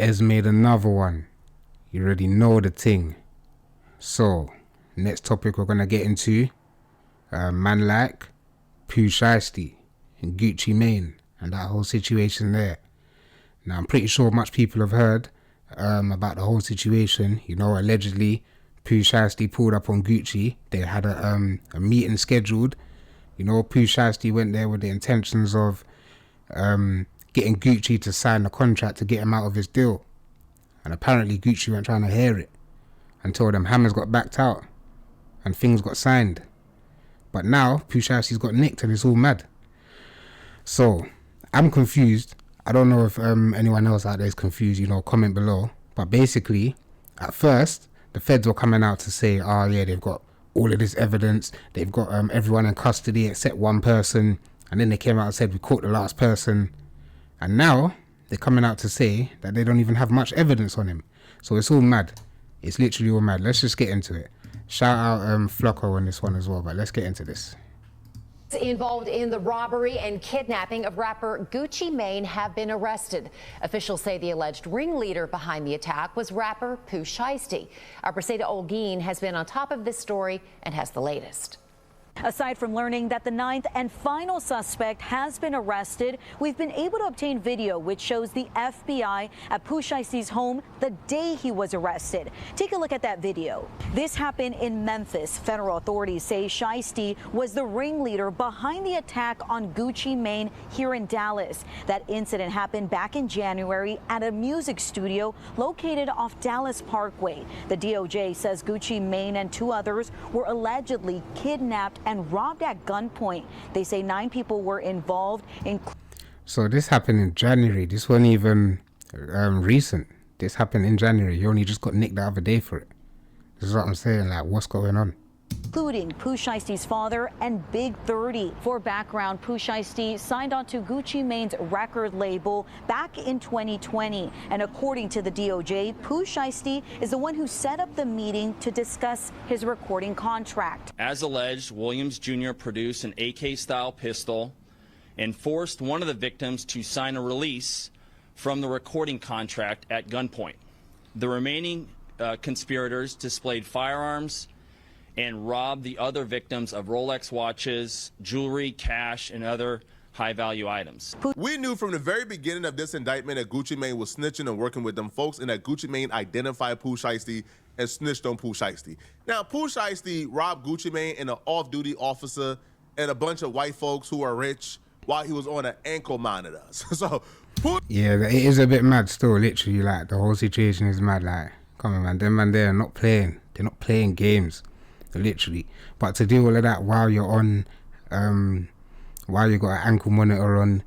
Ez made another one. You already know the thing. So, next topic we're gonna get into, man like POOH SHIESTY and Gucci Mane and that whole situation there. Now, I'm pretty sure much people have heard about the whole situation. You know, allegedly, POOH SHIESTY pulled up on Gucci. They had a meeting scheduled. You know, POOH SHIESTY went there with the intentions of getting Gucci to sign the contract to get him out of his deal. And apparently Gucci weren't trying to hear it until them hammers got backed out and things got signed. But now POOH SHIESTY's got nicked and it's all mad. So I'm confused. I don't know if anyone else out there is confused, you know, comment below. But basically, at first, the feds were coming out to say, oh yeah, they've got all of this evidence. They've got everyone in custody except one person. And then they came out and said, we caught the last person. And now they're coming out to say that they don't even have much evidence on him. So it's all mad. It's literally all mad. Let's just get into it. Shout out Flocko on this one as well, but let's get into this. Involved in the robbery and kidnapping of rapper Gucci Mane have been arrested. Officials say the alleged ringleader behind the attack was rapper POOH SHIESTY. Our Preseda Olguin has been on top of this story and has the latest. Aside from learning that the 9th and final suspect has been arrested, we've been able to obtain video which shows the FBI at POOH SHIESTY's home the day he was arrested. Take a look at that video. This happened in Memphis. Federal authorities say SHIESTY was the ringleader behind the attack on Gucci Mane here in Dallas. That incident happened back in January at a music studio located off Dallas Parkway. The DOJ says Gucci Mane and 2 others were allegedly kidnapped and robbed at gunpoint. They say 9 people were involved. So this happened in January. This wasn't even recent. This happened in January. You only just got nicked the other day for it. This is what I'm saying. Like, what's going on? Including POOH SHIESTY's father and Big 30. For background, POOH SHIESTY signed on to Gucci Mane's record label back in 2020. And according to the DOJ, POOH SHIESTY is the one who set up the meeting to discuss his recording contract. As alleged, Williams Jr. produced an AK-style pistol and forced one of the victims to sign a release from the recording contract at gunpoint. The remaining conspirators displayed firearms and robbed the other victims of Rolex watches, jewelry, cash, and other high-value items. We knew from the very beginning of this indictment that Gucci Mane was snitching and working with them folks, and that Gucci Mane identified POOH SHIESTY and snitched on POOH SHIESTY. Now, POOH SHIESTY robbed Gucci Mane and an off-duty officer and a bunch of white folks who are rich while he was on an ankle monitor. So, yeah, it is a bit mad still, literally. Like, the whole situation is mad. Like, come on, man, them man, they're not playing. They're not playing games. Literally. But to do all of that while you're on while you got an ankle monitor on,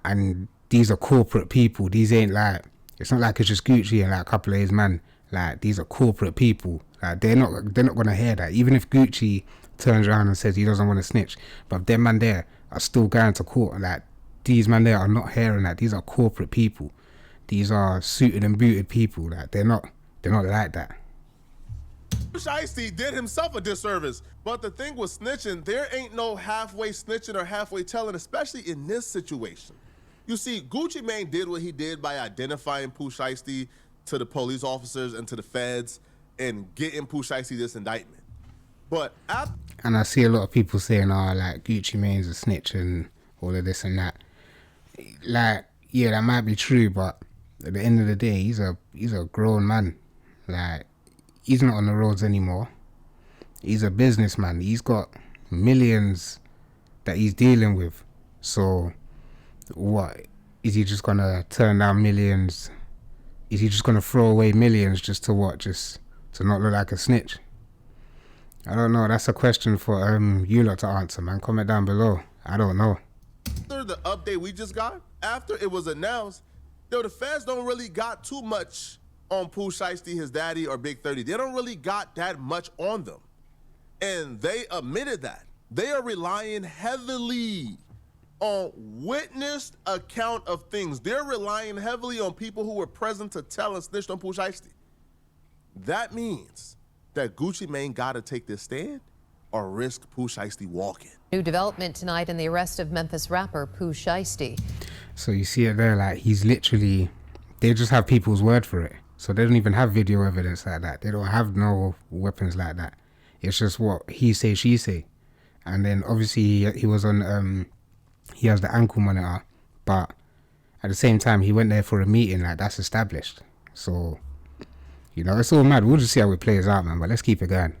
and these are corporate people. These ain't like, it's not like it's just Gucci and like a couple of his man. Like, these are corporate people. Like, they're not gonna hear that. Even if Gucci turns around and says he doesn't want to snitch, but them man there are still going to court. Like, these man there are not hearing that. These are corporate people. These are suited and booted people. Like, they're not like that. SHIESTY did himself a disservice. But the thing with snitching, there ain't no halfway snitching or halfway telling, especially in this situation. You see, Gucci Mane did what he did by identifying POOH SHIESTY to the police officers and to the feds and getting POOH SHIESTY this indictment. But and I see a lot of people saying, oh, like, Gucci Mane's a snitch and all of this and that. Like, yeah, that might be true, but at the end of the day, he's a grown man. Like, he's not on the roads anymore. He's a businessman. He's got millions that he's dealing with. So, what? Is he just going to turn down millions? Is he just going to throw away millions just to what? Just to not look like a snitch? I don't know. That's a question for you lot to answer, man. Comment down below. I don't know. After the update we just got, after it was announced, though the feds don't really got too much on POOH SHIESTY, his daddy, or Big 30. They don't really got that much on them. And they admitted that. They are relying heavily on witnessed account of things. They're relying heavily on people who were present to tell and snitched on POOH SHIESTY. That means that Gucci Mane got to take this stand or risk POOH SHIESTY walking. New development tonight in the arrest of Memphis rapper POOH SHIESTY. So you see it there, like, he's literally, they just have people's word for it. So they don't even have video evidence like that. They don't have no weapons like that. It's just what he say, she say. And then obviously he was on, he has the ankle monitor, but at the same time he went there for a meeting, like that's established. So, you know, it's all mad. We'll just see how it plays out, man, but let's keep it going.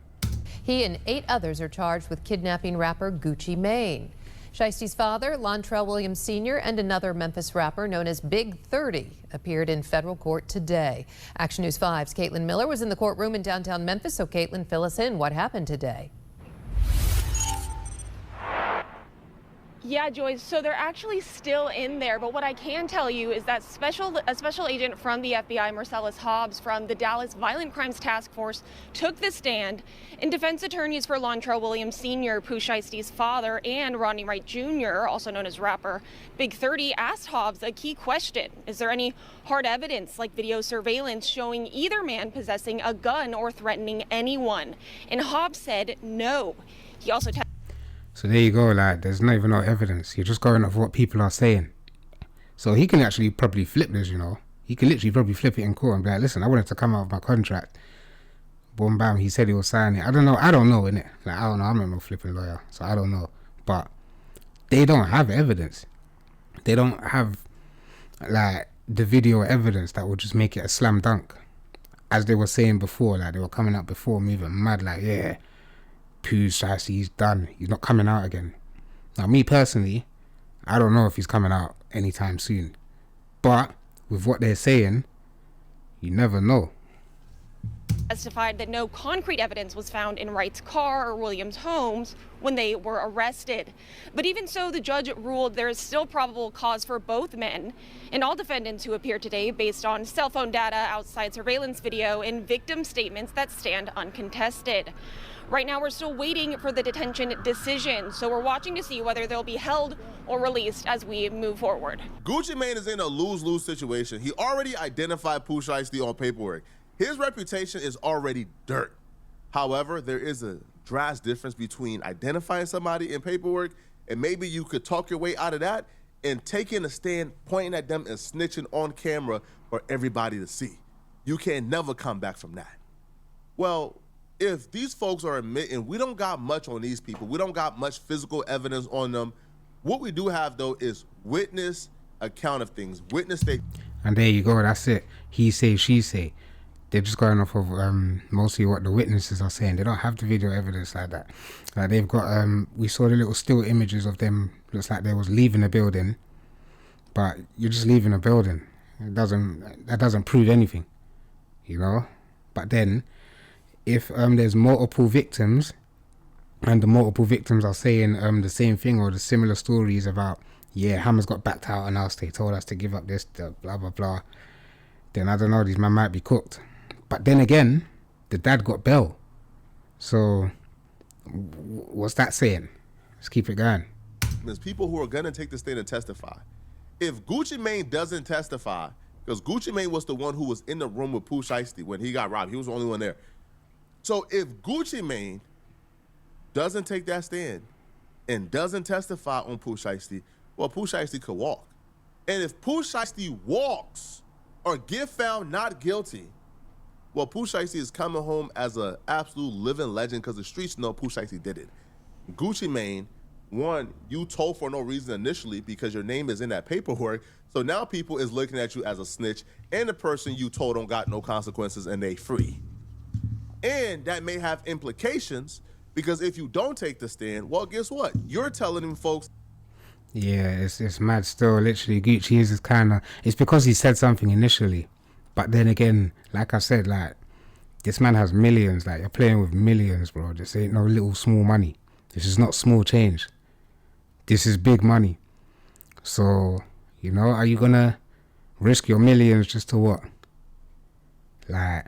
He and 8 others are charged with kidnapping rapper Gucci Mane. Shiesty's father, Lontrell Williams Sr., and another Memphis rapper known as Big 30 appeared in federal court today. Action News 5's Caitlin Miller was in the courtroom in downtown Memphis. So Caitlin, fill us in. What happened today? Yeah, Joyce, so they're actually still in there, but what I can tell you is that a special agent from the FBI, Marcellus Hobbs, from the Dallas Violent Crimes Task Force, took the stand, and defense attorneys for Lontrell Williams Sr., POOH Shiesty's father, and Rodney Wright Jr., also known as rapper Big 30, asked Hobbs a key question. Is there any hard evidence, like video surveillance, showing either man possessing a gun or threatening anyone? And Hobbs said no. He also So there you go, like, there's not even no evidence. You're just going off what people are saying. So he can actually probably flip this, you know. He can literally probably flip it in court and be like, listen, I wanted to come out of my contract. Boom, bam, he said he was signing it. I don't know, innit? Like, I don't know, I'm not no flipping lawyer, so I don't know. But they don't have evidence. They don't have, like, the video evidence that would just make it a slam dunk. As they were saying before, like, they were coming out before moving mad, like, yeah, POOH Shiesty, he's done. He's not coming out again. Now, me personally, I don't know if he's coming out anytime soon. But with what they're saying, you never know. Testified that no concrete evidence was found in Wright's car or Williams' homes when they were arrested. But even so, the judge ruled there is still probable cause for both men and all defendants who appeared today based on cell phone data, outside surveillance video, and victim statements that stand uncontested. Right now, we're still waiting for the detention decision, so we're watching to see whether they'll be held or released as we move forward. Gucci Mane is in a lose-lose situation. He already identified POOH Shiesty on paperwork. His reputation is already dirt. However, there is a drastic difference between identifying somebody in paperwork, and maybe you could talk your way out of that, and taking a stand, pointing at them and snitching on camera for everybody to see. You can never come back from that. Well, if these folks are admitting we don't got much on these people, we don't got much physical evidence on them, what we do have, though, is witness account of things, witness statement. And there you go, that's it. He say, she say. They're just going off of mostly what the witnesses are saying. They don't have the video evidence like that. Like they've got, we saw the little still images of them. Looks like they was leaving the building, but you're just leaving a building. That doesn't prove anything, you know. But then, if there's multiple victims, and the multiple victims are saying the same thing or the similar stories about, yeah, Hammers got backed out on us. They told us to give up this, blah blah blah. Then I don't know. These men might be cooked. But then again, the dad got bail. So, what's that saying? Let's keep it going. There's people who are going to take the stand and testify. If Gucci Mane doesn't testify, because Gucci Mane was the one who was in the room with POOH Shiesty when he got robbed. He was the only one there. So if Gucci Mane doesn't take that stand and doesn't testify on POOH Shiesty, well, POOH Shiesty could walk. And if POOH Shiesty walks or get found not guilty, well, POOH Shiesty is coming home as an absolute living legend because the streets know POOH Shiesty did it. Gucci Mane, one, you told for no reason initially because your name is in that paperwork. So now people is looking at you as a snitch, and the person you told don't got no consequences and they free. And that may have implications because if you don't take the stand, well, guess what? You're telling them folks. Yeah, it's mad still. Literally, Gucci is kind of, it's because he said something initially. But then again, like I said, like, this man has millions. Like, you're playing with millions, bro. This ain't no little small money. This is not small change. This is big money. So, you know, are you gonna risk your millions just to what? Like,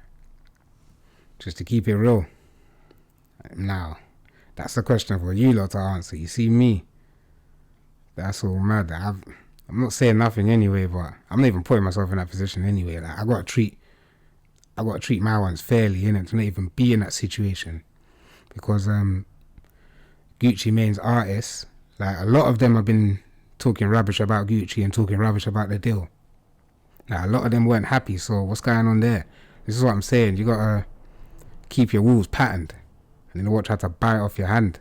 just to keep it real? Now, that's a question for you lot to answer. You see me? That's all mad. I'm not saying nothing anyway, but I'm not even putting myself in that position anyway. Like, I gotta treat my ones fairly, innit? To not even be in that situation. Because Gucci Mane's artists, like, a lot of them have been talking rubbish about Gucci and talking rubbish about the deal. Now, a lot of them weren't happy, so what's going on there? This is what I'm saying. You gotta keep your rules patterned, and then watch how to bite off your hand.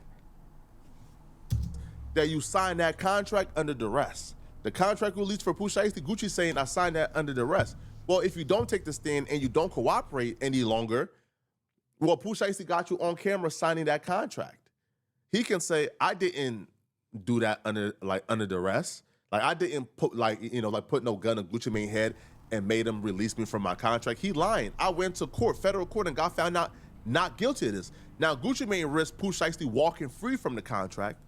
That you signed that contract under duress. The contract released for POOH SHIESTY, Gucci saying I signed that under duress. Well, if you don't take the stand and you don't cooperate any longer, well, POOH SHIESTY got you on camera signing that contract. He can say, I didn't do that under duress. Like, I didn't put put no gun on Gucci Mane's head and made him release me from my contract. He lying. I went to court, federal court, and got found out not guilty of this. Now, Gucci Mane risked POOH SHIESTY walking free from the contract,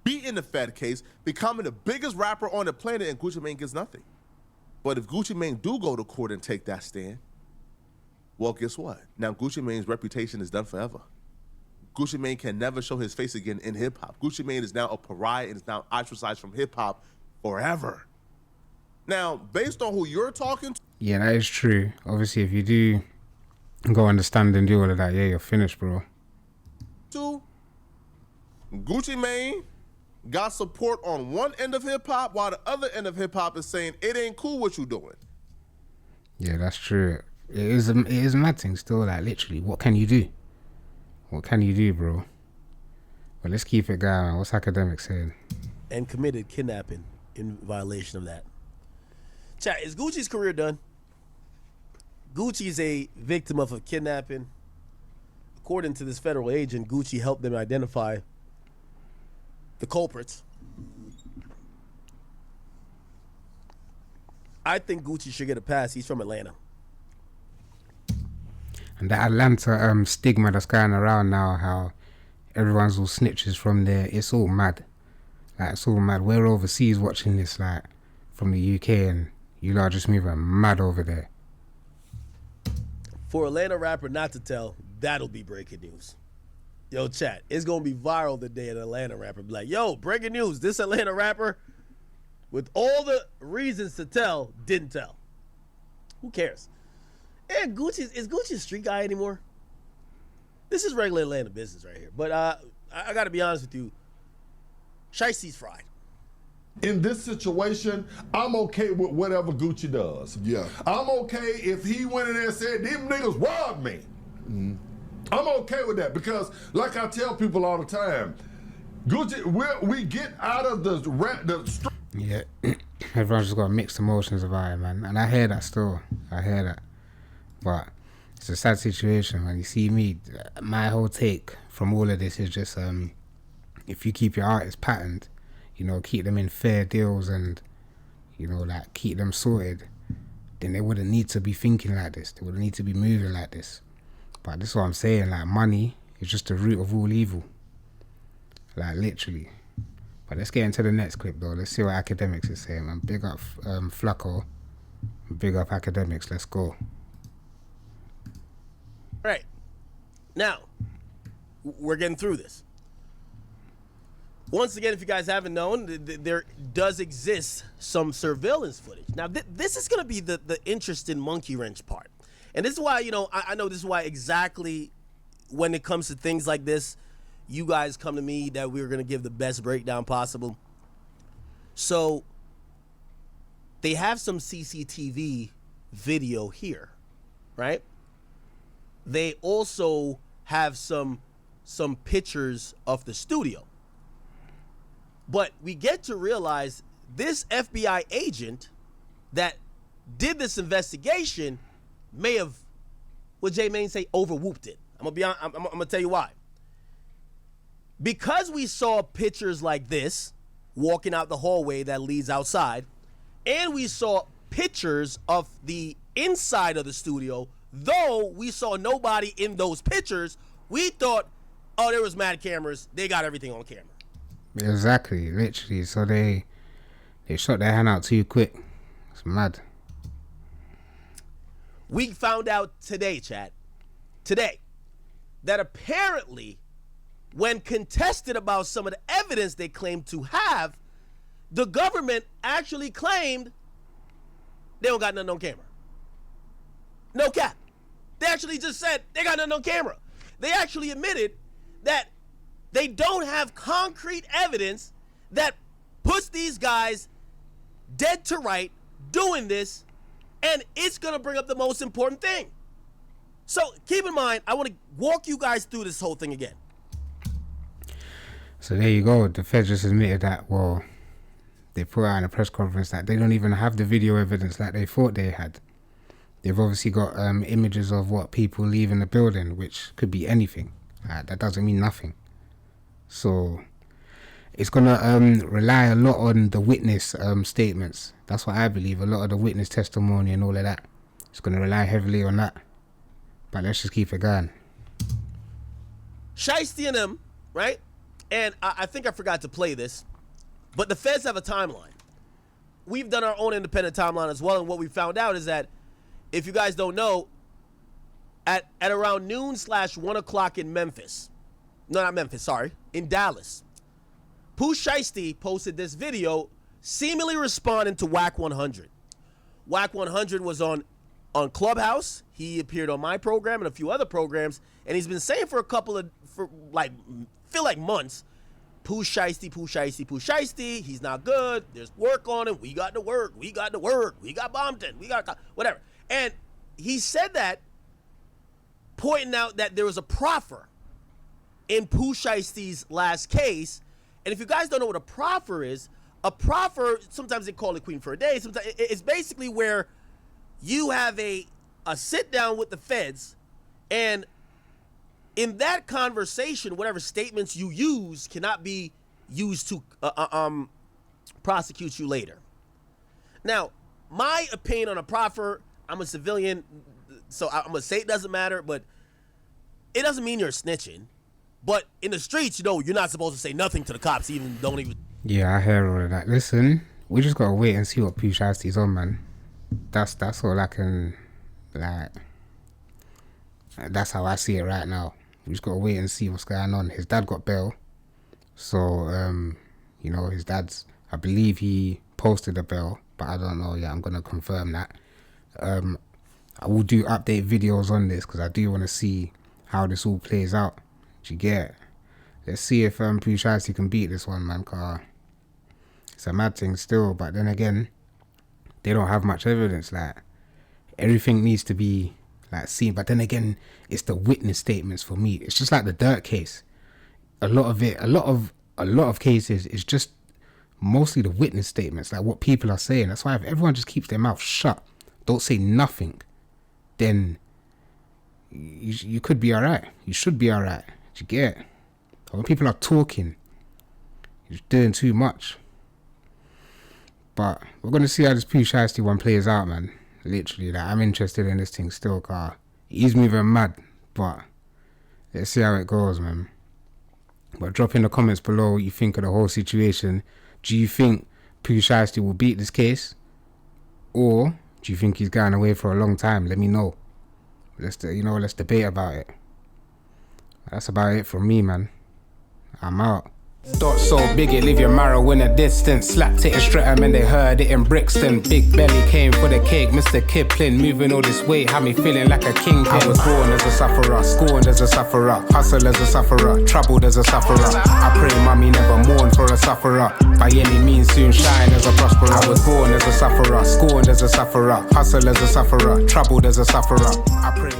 beating the Fed case, becoming the biggest rapper on the planet, and Gucci Mane gets nothing. But if Gucci Mane do go to court and take that stand, well, guess what? Now Gucci Mane's reputation is done forever. Gucci Mane can never show his face again in hip-hop. Gucci Mane is now a pariah and is now ostracized from hip-hop forever. Now, based on who you're talking to... Yeah, that is true. Obviously, if you do go understand and do all of that, yeah, you're finished, bro. Gucci Mane got support on one end of hip-hop, while the other end of hip-hop is saying, it ain't cool what you doing. Yeah, that's true. It is a mad thing still, like, literally. What can you do? What can you do, bro? But let's keep it going. What's academics saying? And committed kidnapping in violation of that. Chat, is Gucci's career done? Gucci's a victim of a kidnapping. According to this federal agent, Gucci helped them identify the culprits. I think Gucci should get a pass. He's from Atlanta. And that Atlanta stigma that's going around now, how everyone's all snitches from there, it's all mad. Like, it's all mad. We're overseas watching this, like, from the UK, and you lot are just moving mad over there. For Atlanta rapper not to tell, that'll be breaking news. Yo, chat, it's going to be viral the day an Atlanta rapper be like, yo, breaking news, this Atlanta rapper, with all the reasons to tell, didn't tell. Who cares? And is Gucci a street guy anymore? This is regular Atlanta business right here. But I got to be honest with you, Shiesty's fried. In this situation, I'm okay with whatever Gucci does. Yeah. I'm okay if he went in there and said, them niggas robbed me. Mm-hmm. I'm okay with that because, like I tell people all the time, Gucci, we get out of the yeah, everyone's just got mixed emotions about it, man. And I hear that still. I hear that. But it's a sad situation, man. You see me, my whole take from all of this is just, if you keep your artists patterned, you know, keep them in fair deals and, you know, like, keep them sorted, then they wouldn't need to be thinking like this. They wouldn't need to be moving like this. But this is what I'm saying, like, money is just the root of all evil. Like, literally. But let's get into the next clip, though. Let's see what academics is saying, man. Big up Flacco. Big up academics. Let's go. Right. Now, we're getting through this. Once again, if you guys haven't known, there does exist some surveillance footage. Now, this is going to be the interesting monkey wrench part. And this is why, you know, I know this is why exactly when it comes to things like this, you guys come to me that we're going to give the best breakdown possible. So they have some CCTV video here, right? They also have some pictures of the studio. But we get to realize this FBI agent that did this investigation may have, what J Mane say, overwhooped it. I'm gonna tell you why. Because we saw pictures like this walking out the hallway that leads outside, and we saw pictures of the inside of the studio, though we saw nobody in those pictures, we thought, oh, there was mad cameras. They got everything on camera. Exactly, literally. So they shot their hand out too quick. It's mad. We found out today, chat, that apparently when contested about some of the evidence they claim to have, the government actually claimed they don't got nothing on camera. No cap. They actually just said they got nothing on camera. They actually admitted that they don't have concrete evidence that puts these guys dead to right doing this And it's going to bring up the most important thing. So keep in mind, I want to walk you guys through this whole thing again. So there you go. The feds just admitted that, well, they put out in a press conference that they don't even have the video evidence that they thought they had. They've obviously got images of what people leave in the building, which could be anything. That doesn't mean nothing. So it's going to rely a lot on the witness statements. That's what I believe. A lot of the witness testimony and all of that. It's going to rely heavily on that. But let's just keep it going. Shiesty and them, right? And I think I forgot to play this, but the feds have a timeline. We've done our own independent timeline as well, and what we found out is that, if you guys don't know, at around noon/1 o'clock in Memphis, no, not Memphis, sorry, in Dallas, POOH Shiesty posted this video seemingly responding to WAC 100. WAC 100 was on Clubhouse. He appeared on my program and a few other programs, and he's been saying for months, POOH Shiesty, POOH Shiesty, POOH Shiesty, he's not good, there's work on him, we got to work, we got Bompton, we got whatever. And he said that, pointing out that there was a proffer in POOH Shiesty's last case. And if you guys don't know what a proffer is, a proffer, sometimes they call it Queen for a Day, sometimes it's basically where you have a sit down with the feds, and in that conversation, whatever statements you use cannot be used to prosecute you later. Now, my opinion on a proffer, I'm a civilian, so I'm going to say it doesn't matter, but it doesn't mean you're snitching. But in the streets, you know, you're not supposed to say nothing to the cops, don't even. Yeah, I hear all of that. Listen, we just got to wait and see what POOH Shiesty's on, man. That's all I can, that's how I see it right now. We just got to wait and see what's going on. His dad got bail. So, you know, his dad's, I believe he posted a bail, but I don't know. Yeah, I'm going to confirm that. I will do update videos on this because I do want to see how this all plays out. Do you get it? Let's see if POOH Shiesty can beat this one, man, because it's a mad thing still. But then again, they don't have much evidence. Everything needs to be seen. But then again, it's the witness statements for me. It's just like the Dirt case. A lot of cases is just mostly the witness statements, like what people are saying. That's why if everyone just keeps their mouth shut, don't say nothing, then you could be alright. You should be alright. Do you get it? But when people are talking, you're doing too much. But we're gonna see how this POOH Shiesty one plays out, man. Literally, I'm interested in this thing still, car. He's moving mad, but let's see how it goes, man. But drop in the comments below what you think of the whole situation. Do you think POOH Shiesty will beat this case, or do you think he's going away for a long time? Let me know. Let's debate about it. That's about it from me, man. I'm out. Thought so big it leave your marrow in a distance. Slapped it in Streatham and they heard it in Brixton. Big belly came for the cake, Mr. Kipling. Moving all this weight had me feeling like a kingpin. I was born as a sufferer, scorned as a sufferer, hustle as a sufferer, troubled as a sufferer. I pray mommy never mourn for a sufferer. By any means soon shine as a prosperer. I was born as a sufferer, scorned as a sufferer, hustle as a sufferer, troubled as a sufferer. I pray